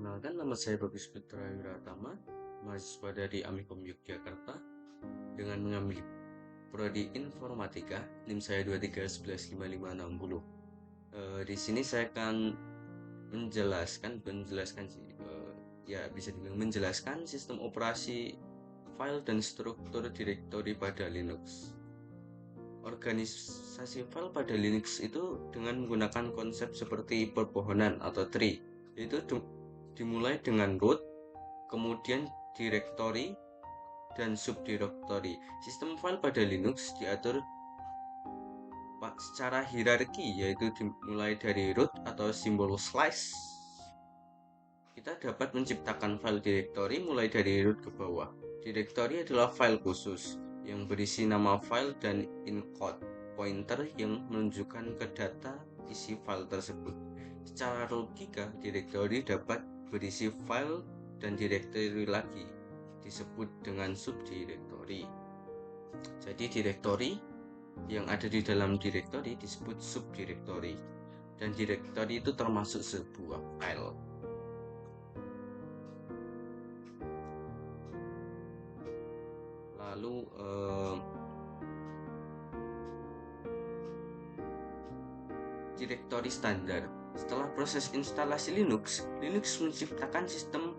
Perkenalkan, nama saya Bagus Putra Wiratama, mahasiswa dari Amikom Yogyakarta, dengan mengambil prodi Informatika, NIM saya 2311560. Di sini saya akan bisa dibilang menjelaskan sistem operasi file dan struktur direktori pada Linux. Organisasi file pada Linux itu dengan menggunakan konsep seperti pepohonan atau tree, yaitu dimulai dengan root, kemudian directory, dan subdirectory. Sistem file pada Linux diatur secara hierarki, yaitu dimulai dari root atau simbol slash. Kita dapat menciptakan file directory mulai dari root ke bawah. Directory adalah file khusus yang berisi nama file dan encode pointer yang menunjukkan ke data isi file tersebut. Secara logika, directory dapat berisi file dan directory lagi, disebut dengan subdirectory. Jadi directory yang ada di dalam directory disebut subdirectory, dan directory itu termasuk sebuah file. Lalu directory standar. Setelah proses instalasi Linux menciptakan sistem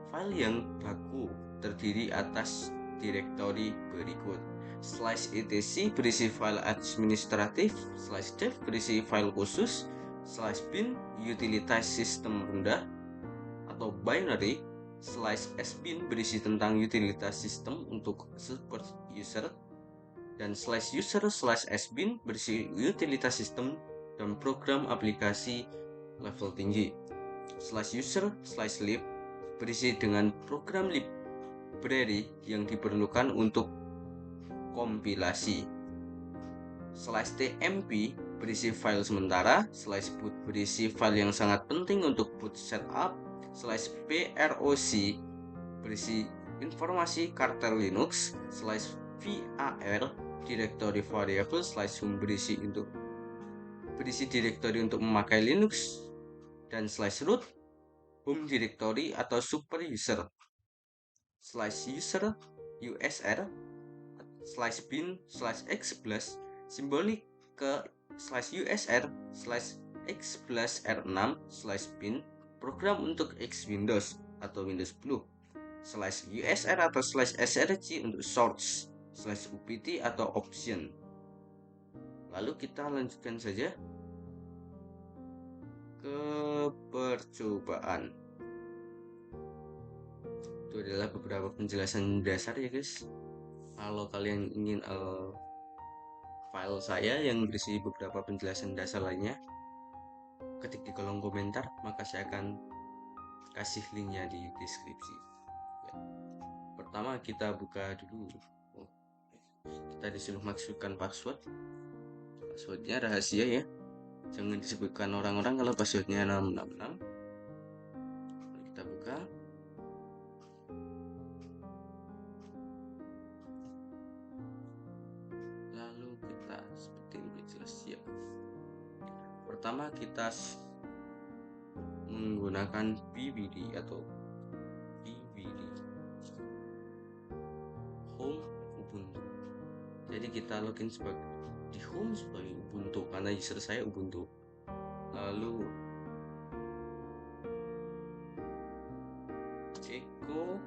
file yang baku terdiri atas directory berikut: /etc berisi file administratif, /dev berisi file khusus, /bin utilitas sistem rendah atau binary, /sbin berisi tentang utilitas sistem untuk super user, dan /user/sbin berisi utilitas sistem dan program aplikasi level tinggi. /user/lib berisi dengan program library yang diperlukan untuk kompilasi. /tmp berisi file sementara, /boot berisi file yang sangat penting untuk boot setup, /proc berisi informasi kartel Linux, /var directory variable, /home berisi directory untuk memakai Linux, dan /root home directory atau super user, /user usr, /bin /x11 simbolik ke /usr /x11r6 /bin program untuk X Windows atau Windows 10, /usr atau /src untuk source, /upt atau option. Lalu kita lanjutkan saja ke percobaan. Itu adalah beberapa penjelasan dasar ya guys. Kalau kalian ingin file saya yang berisi beberapa penjelasan dasar lainnya, ketik di kolom komentar, maka saya akan kasih linknya di deskripsi. Pertama kita buka dulu. Kita disuruh masukkan passwordnya rahasia ya, jangan disebutkan orang-orang kalau passwordnya 666. Kita buka. Lalu kita seperti ini jelas siap. Pertama kita menggunakan pvd atau pvd home Ubuntu. Jadi kita login di home sebagai Ubuntu karena user saya Ubuntu. Lalu echo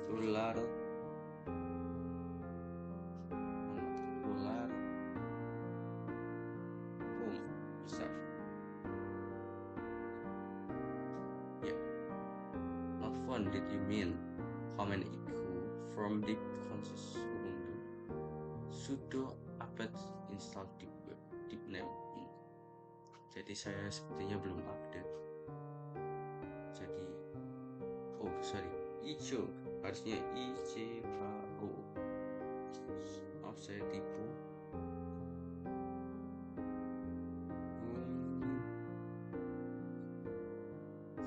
dolar home bisa ya. Not found, did you mean command echo from the consist Ubuntu sudo apt install deep name. Jadi saya sepertinya belum update. Jadi ico harusnya ICO. Maaf saya tipu.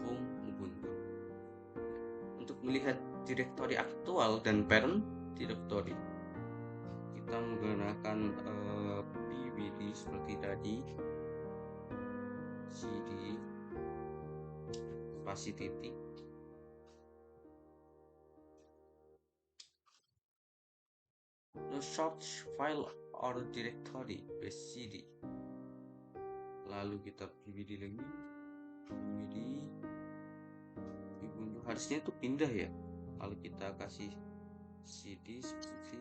Home Ubuntu. Untuk melihat direktori aktual dan parent direktori, kita menggunakan pvd seperti tadi. cd spasi titik no search file or directory base cd, lalu kita pvd lagi, pvd Ubuntu harusnya itu pindah ya, lalu kita kasih cd seperti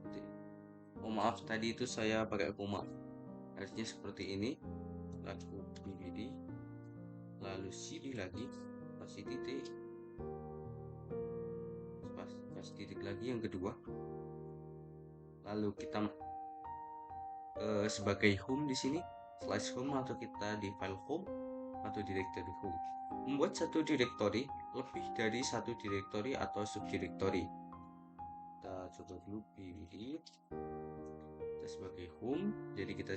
itu. Oh maaf, tadi itu saya pakai koma, harusnya seperti ini. Lalu pvd, lalu cd lagi, spasi titik, spasi titik lagi yang kedua, lalu kita sebagai home di sini slash home, atau kita di file home atau directory home. Membuat satu directory lebih dari satu directory atau subdirectory. Kita coba dulu pvd, kita sebagai home, jadi kita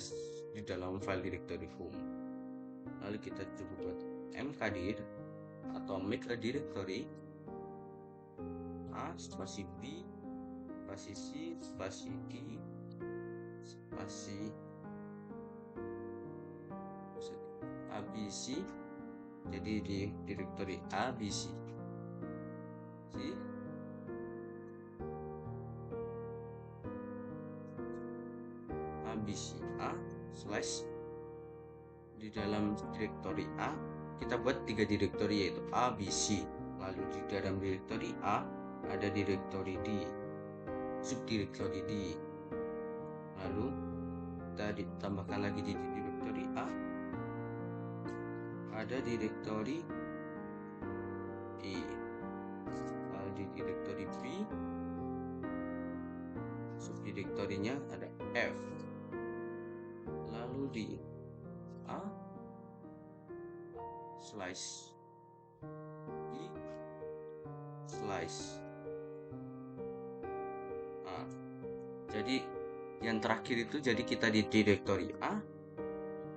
di dalam file directory home. Lalu kita coba buat mkdir atau make a directory, a spasi b spasi c spasi d spasi abc, jadi di directory abc a slash, di dalam directory A kita buat 3 directory yaitu abc, lalu di dalam directory A ada directory D, subdirectory D, lalu kita ditambahkan lagi di directory A ada directory E, lalu di directory B subdirektorinya ada F, lalu di A slash B slash A. Jadi yang terakhir itu, jadi kita di directory A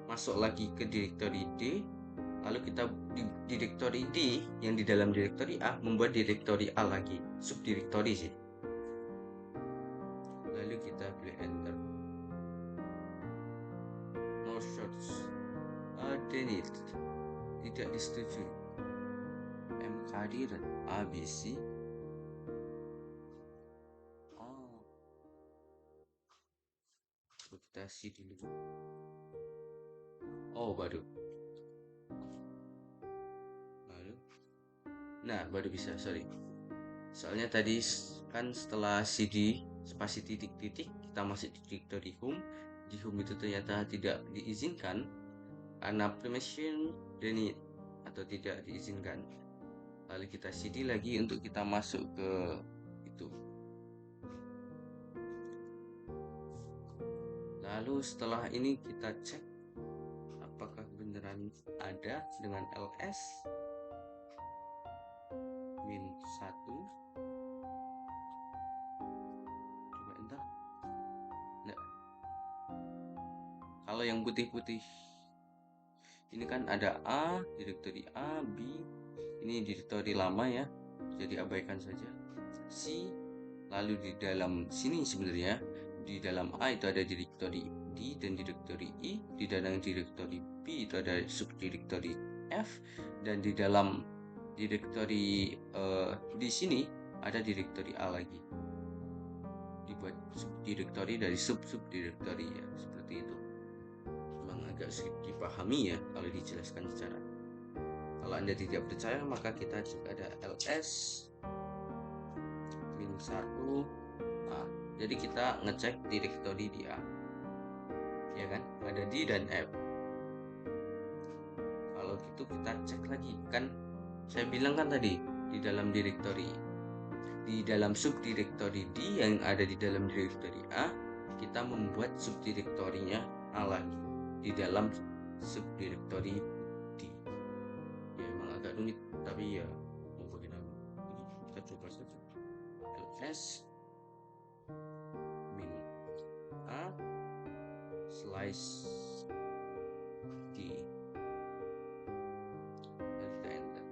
masuk lagi ke directory D, lalu kita di directory D yang di dalam directory A membuat directory A lagi, subdirektori sih. Lalu kita pilih enter. No search, delete, tidak disetujui. mkdir abc. Kita cd dulu. Oh baru. Nah baru bisa, sorry. Soalnya tadi kan setelah cd spasi titik-titik kita masih di directory home. Di home itu ternyata tidak diizinkan karena permission denied atau tidak diizinkan. Lalu kita cd lagi untuk kita masuk ke itu. Lalu setelah ini kita cek apakah beneran ada dengan ls -1. Coba enter. Nah, kalau yang putih-putih ini kan ada A, directory A, B, ini directory lama ya, jadi abaikan saja. C, lalu di dalam sini sebenarnya di dalam A itu ada directory D dan directory E, di dalam directory B itu ada subdirectory F, dan di dalam directory di sini ada directory A lagi, dibuat subdirectory dari subdirectory ya, seperti itu. Memang agak sulit dipahami ya kalau dijelaskan secara. Kalau Anda tidak percaya maka kita cek ada ls -1 A. Jadi kita ngecek directory di A, ya kan, ada D dan F. Kalau gitu kita cek lagi, kan saya bilang kan tadi di dalam directory, di dalam subdirectory D yang ada di dalam directory A, kita membuat subdirektorinya A lagi di dalam subdirectory D. Ya emang agak rumit, tapi ya mau bagaimana, kita coba saja. ls -a slash d, dan kita enter,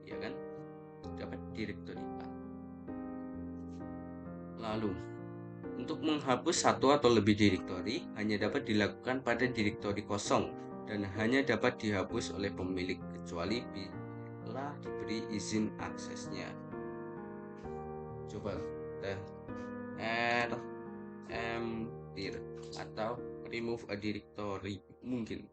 ya kan, dapat directory A. Lalu Untuk menghapus satu atau lebih direktori hanya dapat dilakukan pada direktori kosong dan hanya dapat dihapus oleh pemilik kecuali bila diberi izin aksesnya. Coba kita rmdir atau remove a directory, mungkin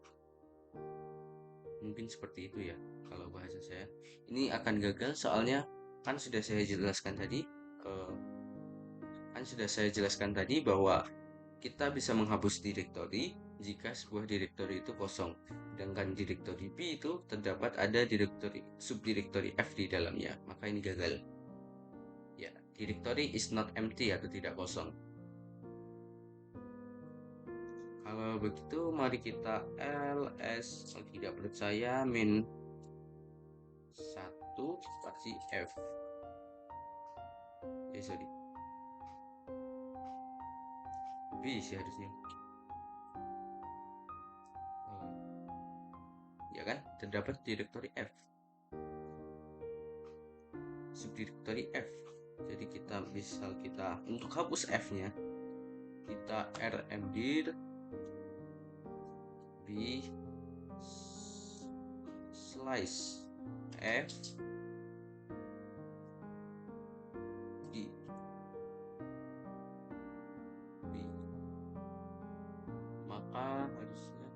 seperti itu ya kalau bahasa saya. Ini akan gagal soalnya kan sudah saya jelaskan tadi bahwa kita bisa menghapus direktori jika sebuah direktori itu kosong, sedangkan direktori B itu terdapat ada subdirektori F di dalamnya, maka ini gagal ya. Directory is not empty atau tidak kosong. Kalau begitu mari kita ls, kalau tidak percaya min 1 spasi F, sorry, B sih harusnya. Ya kan, terdapat direktori F, subdirektori F. Jadi kita untuk hapus F nya kita rmdir b slice F di B, maka harusnya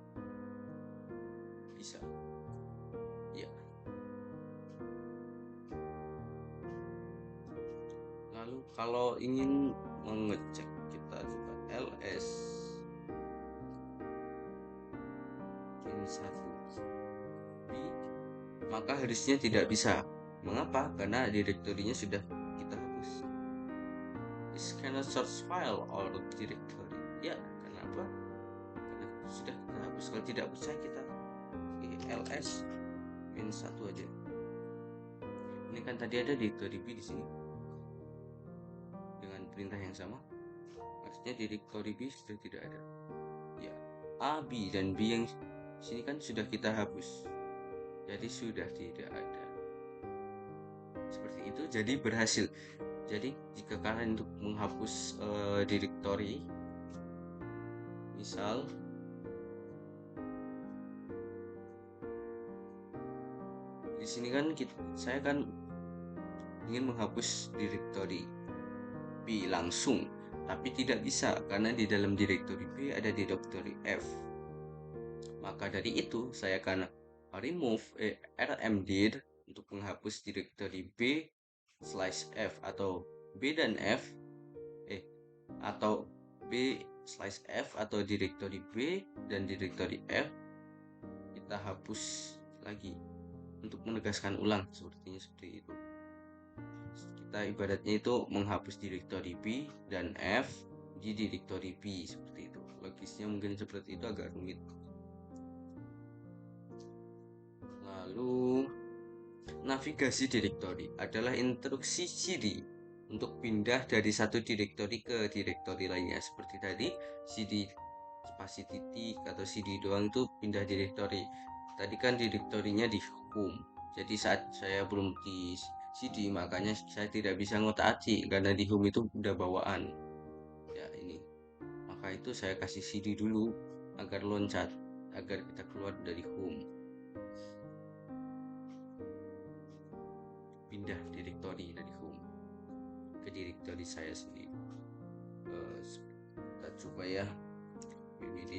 bisa ya. Lalu kalau ingin mengecek kita coba ls min 1 B, maka harusnya tidak bisa. Mengapa? Karena direktorinya sudah kita hapus. This cannot source file or directory. Ya, kenapa? Karena sudah kita hapus. Kalau tidak percaya kita ls min 1 aja. Ini kan tadi ada direktori B di sini dengan perintah yang sama. Artinya direktori B sudah tidak ada. Ya, A, B dan B yang sini kan sudah kita hapus. Jadi sudah tidak ada. Seperti itu, jadi berhasil. Jadi jika kalian untuk menghapus direktori, misal di sini kan saya kan ingin menghapus direktori B langsung, tapi tidak bisa karena di dalam direktori B ada direktori F. Maka dari itu saya akan remove rmdir untuk menghapus direktori B slash F atau B dan F atau B slash F atau direktori B dan direktori F kita hapus lagi untuk menegaskan ulang seperti itu. Kita ibaratnya itu menghapus direktori B dan F di direktori B seperti itu. Logisnya mungkin seperti itu, agak rumit. Lalu navigasi direktori adalah instruksi cd untuk pindah dari satu direktori ke direktori lainnya. Seperti tadi cd spasi titik atau cd doang itu pindah direktori. Tadi kan direktorinya di home. Jadi saat saya belum di cd, makanya saya tidak bisa ngotak-atik karena di home itu udah bawaan. Ya ini. Maka itu saya kasih cd dulu agar loncat, agar kita keluar dari home. Pindah direktori dari home ke direktori saya sendiri. Kita coba ya, wwd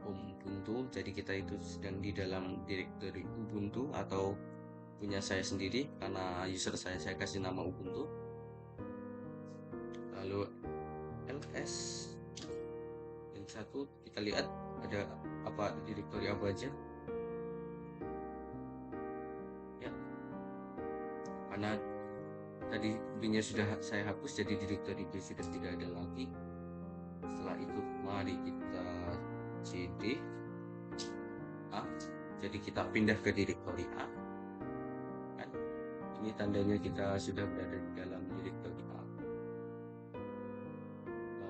Ubuntu. Jadi kita itu sedang di dalam direktori Ubuntu atau punya saya sendiri karena user saya kasih nama Ubuntu. Lalu ls yang satu kita lihat ada apa, direktori apa aja ya, karena tadi B-nya sudah saya hapus jadi direktori B sudah tidak ada lagi. Setelah itu mari kita cd A, jadi kita pindah ke direktori A kan, ini tandanya kita sudah berada di dalam direktori A.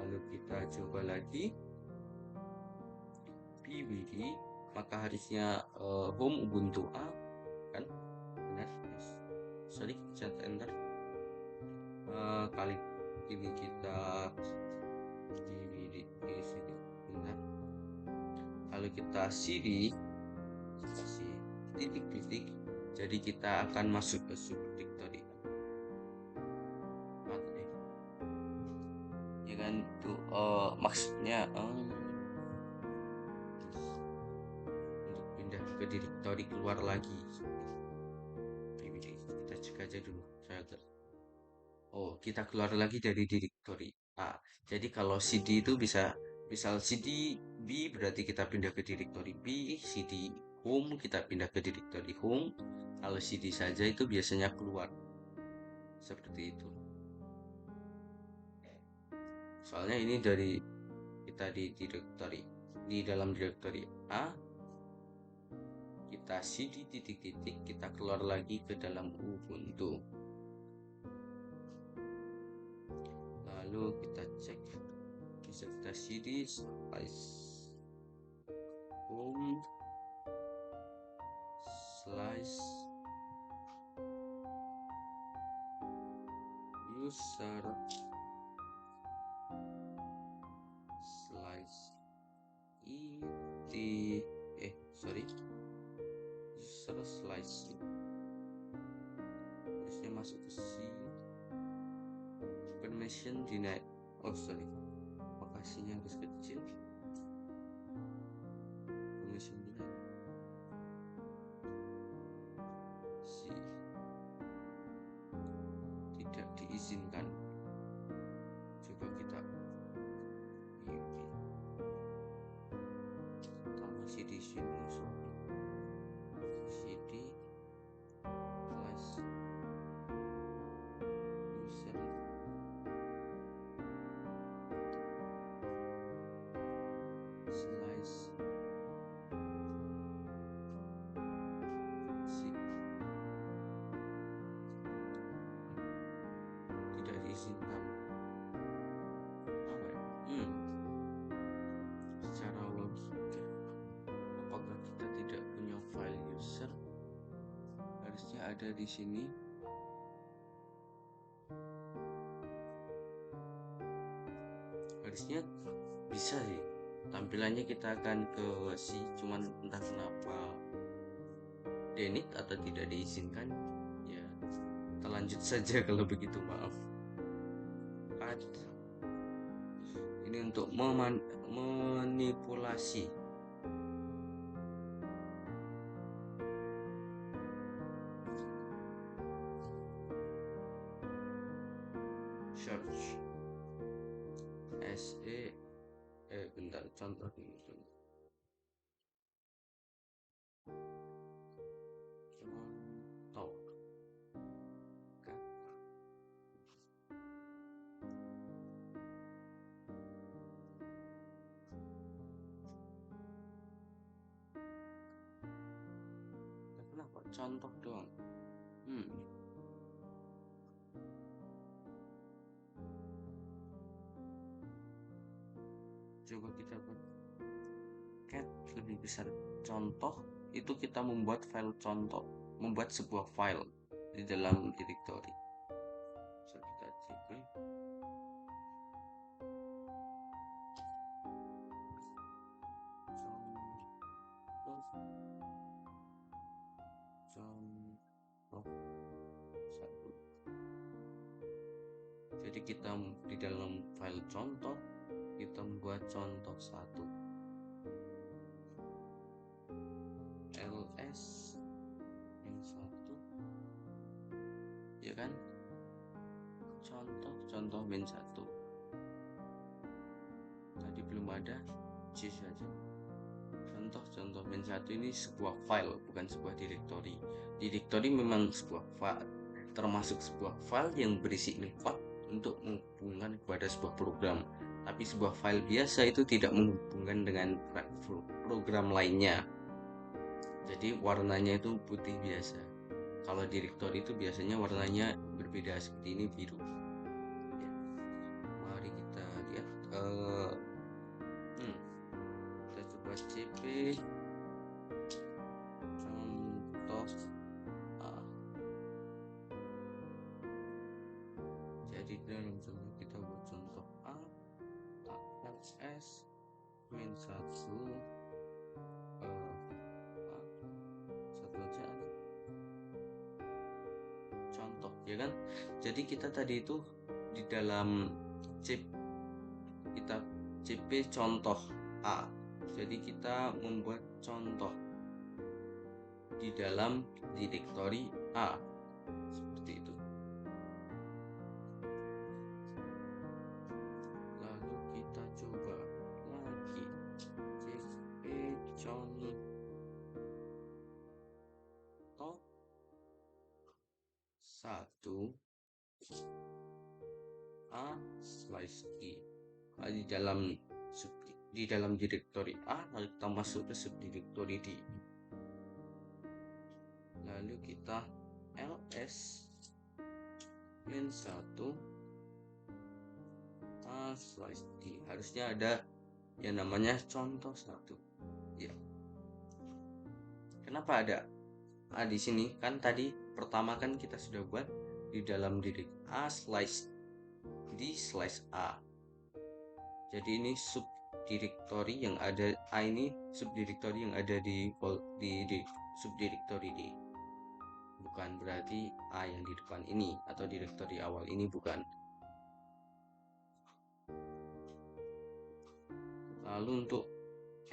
Lalu kita coba lagi pwd, maka harusnya home Ubuntu A kan, benar, sorry, chat enter kali ini kita di sini benar. Kalau kita cd kasih titik-titik, jadi kita akan masuk ke subdirectory. Ya kan itu maksudnya untuk pindah ke directory keluar lagi. Kita cek aja dulu. Kita keluar lagi dari directory A. Jadi kalau cd itu bisa, misal cd B berarti kita pindah ke directory B, cd home kita pindah ke directory home. Kalau cd saja itu biasanya keluar. Seperti itu. Soalnya ini dari kita di dalam directory A, kita cd titik-titik, kita keluar lagi ke dalam Ubuntu. Lalu kita cek, bisa kita cd home slash user slash user slash harusnya masuk ke permission denied. lokasinya harus kecil, permission denied tidak diizinkan. Coba kita tambah cd sini, cd slash user slash tidak diizinkan. Secara logika, apakah kita tidak punya file user? Harusnya ada di sini. Harusnya bisa sih. Tampilannya kita akan ke cuman entah kenapa delete atau tidak diizinkan. Ya, kita lanjut saja kalau begitu, maaf. Ini untuk manipulasi. Search bentar, contoh ini contoh. Kenapa contoh doang? Coba kita buat cat lebih besar. Contoh itu kita membuat file contoh, membuat sebuah file di dalam directory. So, kita cek jadi kita di dalam file contoh kita membuat contoh 1 ls yang 1 ya kan, contoh min 1 tadi belum ada, C saja. Contoh min 1 ini sebuah file, bukan sebuah directory. Directory memang sebuah file, termasuk sebuah file yang berisi info untuk menghubungkan kepada sebuah program. Tapi sebuah file biasa itu tidak menghubungkan dengan program lainnya. Jadi warnanya itu putih biasa. Kalau directory itu biasanya warnanya berbeda, seperti ini biru. Ya. Mari kita lihat. Kita coba cp contoh A. Jadi dalam contohnya kita buat contoh A, ls min 1 A, satu aja ada contoh, ya kan. Jadi kita tadi itu di dalam kita cp contoh A, jadi kita membuat contoh di dalam direktori A seperti itu. Lalu kita coba lagi cp contoh satu A slice I. Di dalam direktori A, lalu kita masuk ke subdirektori D, lalu kita ls min 1 A slice D. Harusnya ada yang namanya contoh 1 ya. Kenapa ada di sini? Kan tadi pertama kan kita sudah buat di dalam direktori A slice D slice A. Jadi ini subdirektori yang ada A, ini subdirektori yang ada di subdirektori D. Bukan berarti A yang di depan ini atau direktori awal ini, bukan. Lalu untuk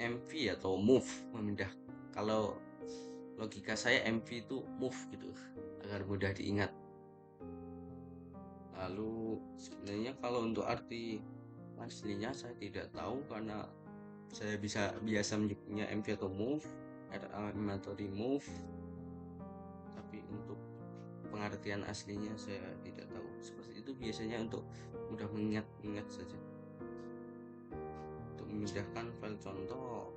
MV atau move, memindah, kalau logika saya MV itu move gitu agar mudah diingat. Lalu sebenarnya kalau untuk arti aslinya saya tidak tahu, karena saya biasa menyebutnya MV atau move atau remove, tapi untuk pengertian aslinya saya tidak tahu. Seperti itu biasanya untuk mudah mengingat saja, untuk memindahkan file contoh.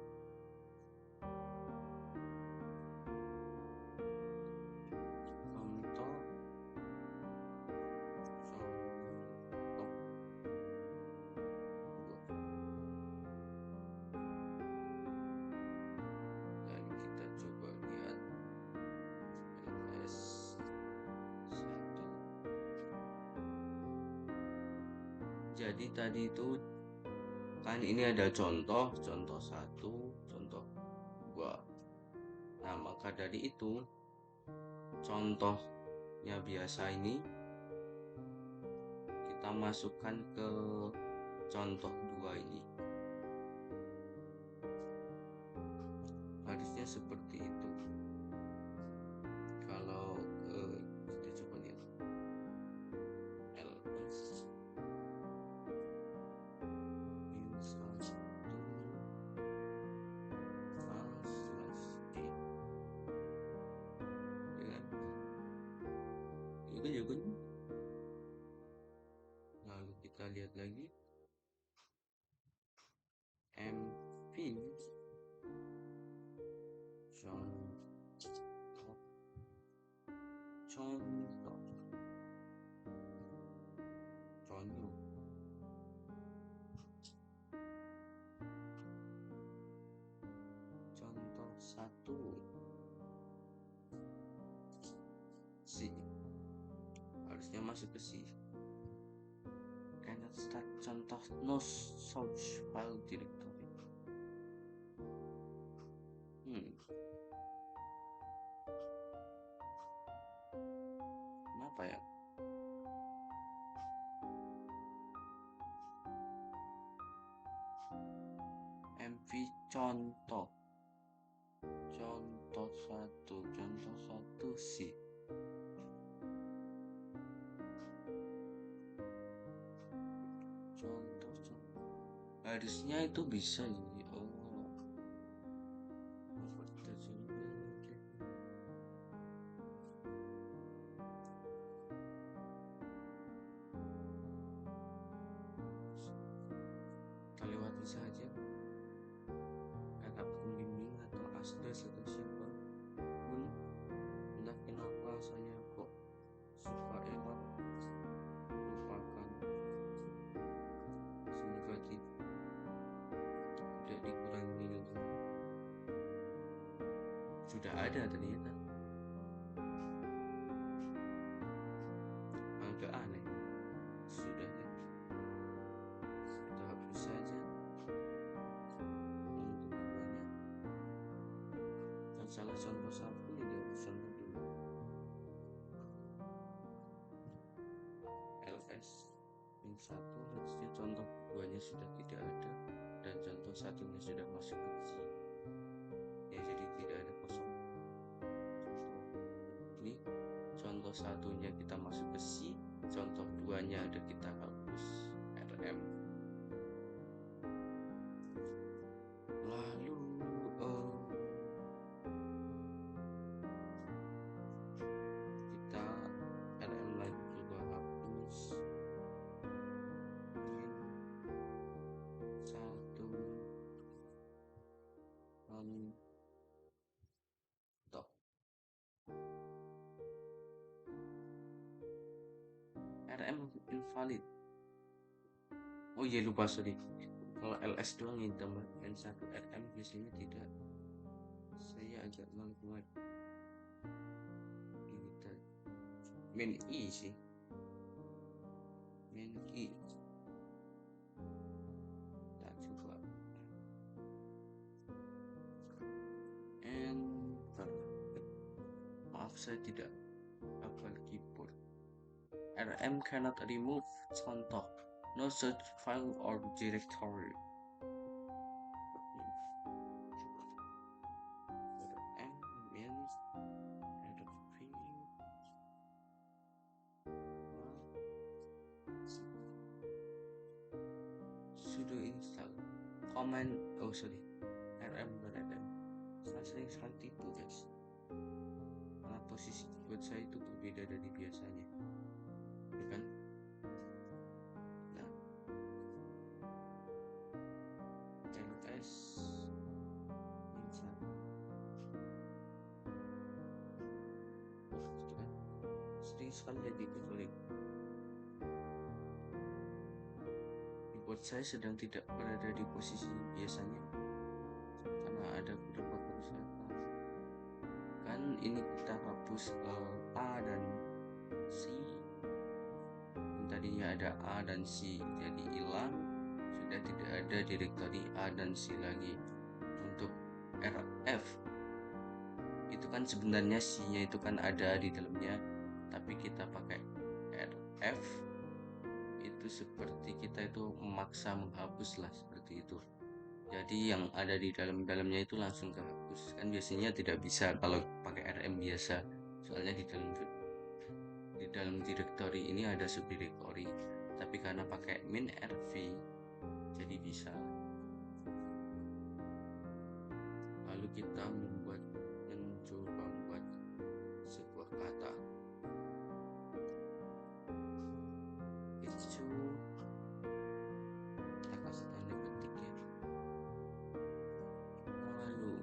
Jadi tadi itu kan ini ada contoh 1, contoh 2. Nah, maka dari itu contohnya biasa ini kita masukkan ke contoh 2 ini. Harusnya seperti itu. Kalau kita coba lihat ls min 1 juga. Lalu kita lihat lagi mv contoh 1 C, harusnya masuk ke C. Cannot start contoh no source file directory. Kenapa ya? MV contoh 1 C. Contoh harusnya itu bisa ini. Kita lewati saja, kakak pembimbing atau asdas atau siapa pun, entah kenapa saya kok suka error, lupakan, semoga tidak dikurangi ilmu. Sudah ada ternyata, agak aneh. Sudah masalah contoh 1 ini contoh 2. ls min 1 harusnya contoh 2-nya sudah tidak ada dan contoh 1-nya sudah masuk ke C ya, jadi tidak ada kosong. Ini contoh 1-nya kita masuk ke C, contoh 2-nya ada kita hapus RM. Lalu kita RM lagi juga hapus min 1 top. RM invalid. Oh iya, lupa, sorry. Kalau ls doang yang tambah n1 rm biasanya tidak. Saya agak malu-malu. Kita min i sih. Min i. Tak coba. Enter. Maaf, saya tidak hafal keyboard. RM cannot remove contoh. No such file or directory. RM means sudo install command rm. Saya sering sekali tipu, guys, karena posisi keyboard saya itu berbeda dari biasanya, ya kan? Nah, ls install sering sekali jadi kebalik. Keyboard saya sedang tidak berada di posisi biasanya karena ada beberapa kerusakan. Kan ini kita hapus A dan C, yang tadinya ada A dan C jadi hilang, sudah tidak ada direktori A dan C lagi. Untuk RF itu kan sebenarnya C-nya itu kan ada di dalamnya, tapi kita pakai RF itu seperti kita itu memaksa menghapus lah, seperti itu. Jadi yang ada di dalamnya itu langsung kehapus. Kan biasanya tidak bisa kalau pakai RM biasa. Soalnya di dalam direktori ini ada subdirektori. Tapi karena pakai min rv jadi bisa. Lalu kita mencoba membuat sebuah kata. Itu kita kasih tanda petik ya. Lalu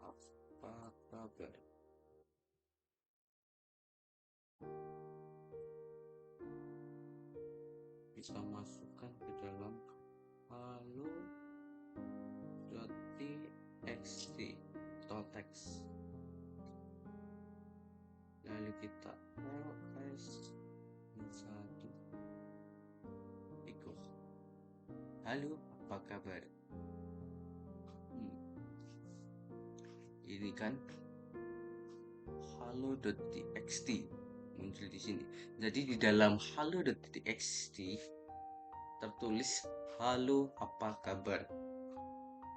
apa kabar? Bisa masukkan ke dalam halo.txt atau teks. Lalu kita ls satu equals halo, apa kabar? Ini kan halo.txt muncul di sini. Jadi di dalam halo.txt tertulis halo, apa kabar,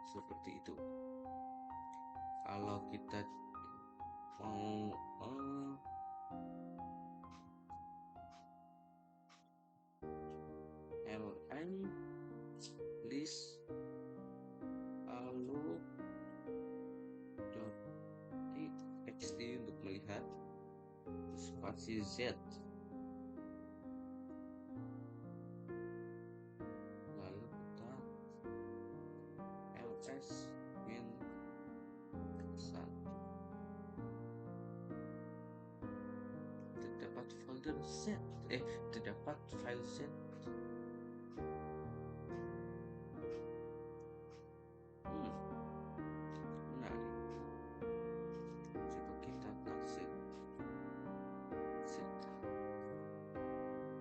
seperti itu. Kalau kita mau ln list halo.txt untuk melihat spasi z, lalu kita ls min 1 terdapat folder z terdapat file z. Menarik. Coba kita kasih z.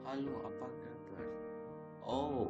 Halo, apa kabar? Oh,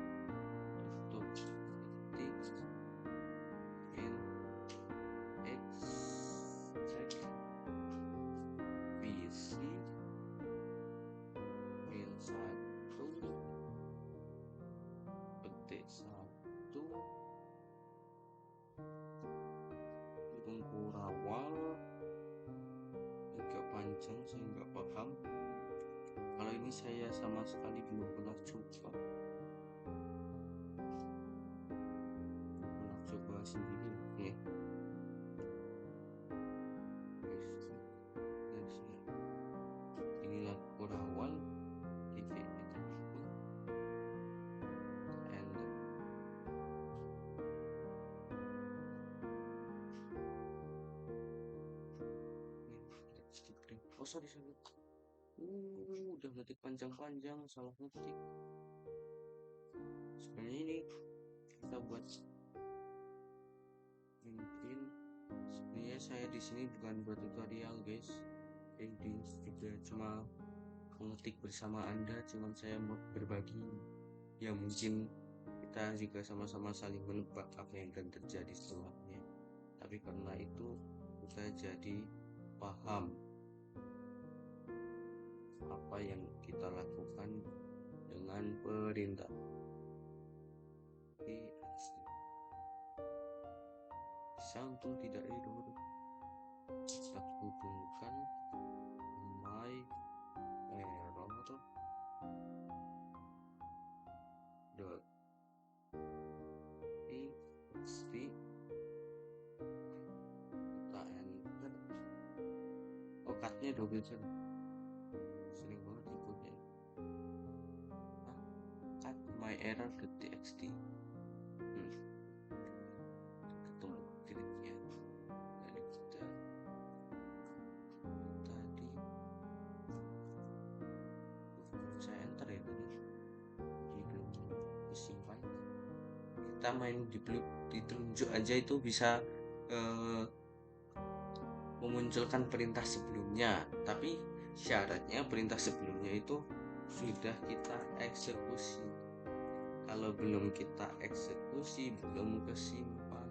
detik satu hitung kurawal agak panjang, saya nggak paham. Kalau ini saya sama sekali belum pernah coba, sendiri. Nih, inilah kurawal TV itu and oh sorry udah ngetik panjang-panjang, salah ngetik. Sebenarnya ini kita buat mungkin sebenarnya saya di sini bukan buat tutorial guys, jadi juga cuma mengetik bersama Anda, cuman saya mau berbagi ya, mungkin kita juga sama-sama saling menebak apa yang akan terjadi setelahnya, tapi karena itu kita jadi paham apa yang kita lakukan dengan perintah. Bisa untuk tidak error, kita hubungkan my error dot txt, kita enter. Oh, cutnya double sering banget ikutnya. Cut my error ke txt. Ketemu gridnya. Jadi kita tadi saya enter ya tadi, jadi disimpan. Kita main di telunjuk aja itu bisa memunculkan perintah sebelumnya, tapi syaratnya perintah sebelumnya itu sudah kita eksekusi. Kalau belum kita eksekusi, belum kesimpan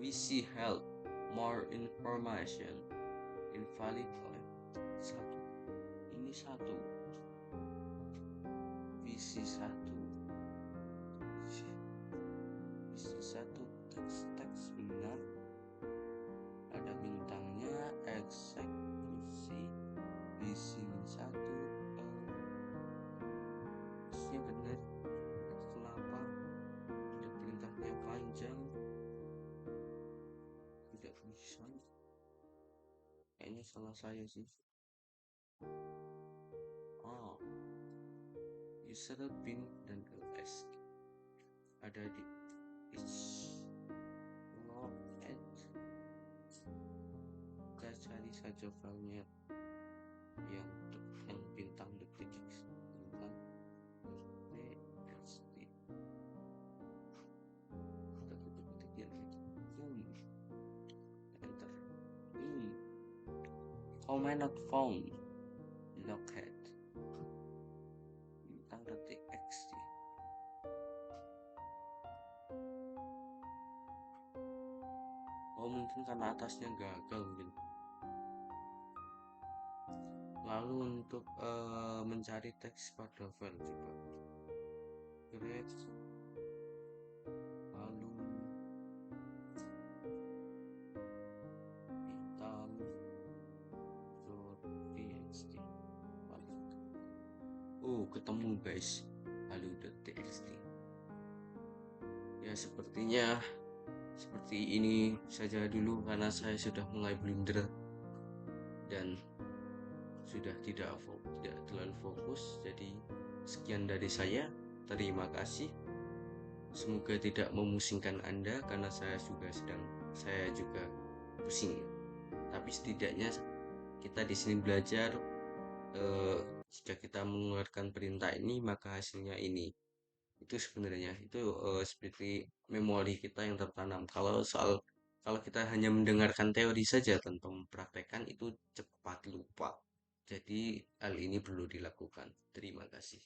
we see help, more information, invalid oleh satu. Ini satu, visi satu, teks benar, ada bintangnya, eksekusi, visi satu, visinya benar. Kenapa ada perintahnya panjang? Tidak bisa, kayaknya salah saya sih. Oh, user bin dan ls ada di kita cari saja filenya yang bintang detik, bintang txt, kita ketik ya, enter. Command not found, lockhead bintang detik txt. Oh, mungkin karena atasnya gagal mungkin. Lalu untuk mencari teks pada file coba create, lalu hitam.txt. Oh, ketemu guys, halu.txt. Ya, sepertinya seperti ini saja dulu karena saya sudah mulai blunder dan sudah tidak terlalu fokus. Jadi sekian dari saya, terima kasih. Semoga tidak memusingkan Anda karena saya juga pusing. Tapi setidaknya kita di sini belajar, jika kita mengeluarkan perintah ini maka hasilnya ini. Itu sebenarnya itu seperti memori kita yang tertanam. Kalau soal Kalau kita hanya mendengarkan teori saja tanpa mempraktekkan itu cepat lupa. Jadi hal ini perlu dilakukan. Terima kasih.